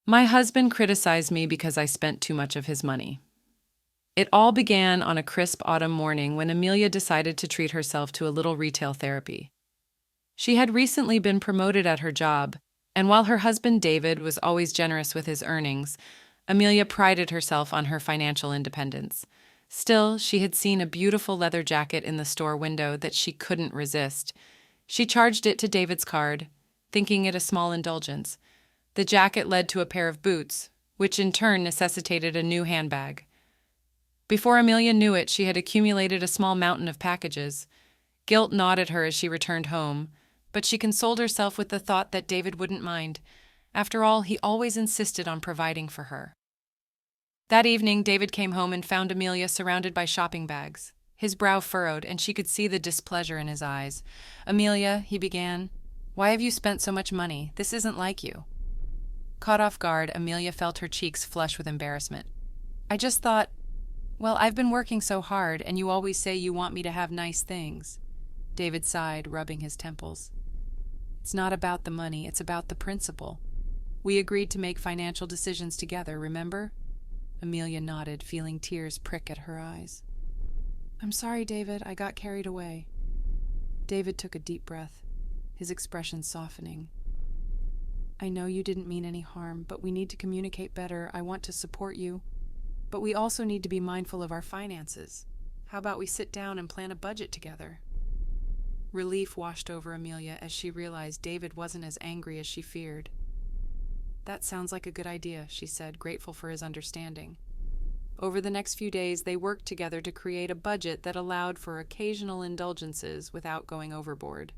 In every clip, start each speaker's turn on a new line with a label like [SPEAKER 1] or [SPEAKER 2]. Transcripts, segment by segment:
[SPEAKER 1] My husband criticized me because I spent too much of his money. It all began on a crisp autumn morning when Amelia decided to treat herself to a little retail therapy. She had recently been promoted at her job, and while her husband David was always generous with his earnings, Amelia prided herself on her financial independence. Still, she had seen a beautiful leather jacket in the store window that she couldn't resist. She charged it to David's card, thinking it a small indulgence. The jacket led to a pair of boots, which in turn necessitated a new handbag. Before Amelia knew it, she had accumulated a small mountain of packages. Guilt gnawed at her as she returned home, but she consoled herself with the thought that David wouldn't mind. After all, he always insisted on providing for her. That evening, David came home and found Amelia surrounded by shopping bags. His brow furrowed, and she could see the displeasure in his eyes. "Amelia," he began, "why have you spent so much money? This isn't like you." Caught off guard, Amelia felt her cheeks flush with embarrassment. "I just thought, well, I've been working so hard, and you always say you want me to have nice things." David sighed, rubbing his temples. "It's not about the money, it's about the principle. We agreed to make financial decisions together, remember?" Amelia nodded, feeling tears prick at her eyes. "I'm sorry, David, I got carried away." David took a deep breath, his expression softening. "I know you didn't mean any harm, but we need to communicate better. I want to support you, but we also need to be mindful of our finances. How about we sit down and plan a budget together?" Relief washed over Amelia as she realized David wasn't as angry as she feared. "That sounds like a good idea," she said, grateful for his understanding. Over the next few days, they worked together to create a budget that allowed for occasional indulgences without going overboard.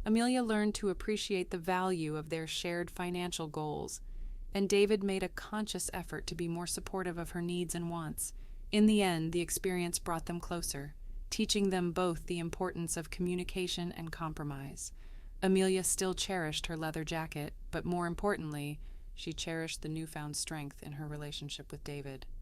[SPEAKER 1] Amelia learned to appreciate the value of their shared financial goals, and David made a conscious effort to be more supportive of her needs and wants. In the end, the experience brought them closer, teaching them both the importance of communication and compromise. Amelia still cherished her leather jacket, but more importantly, she cherished the newfound strength in her relationship with David.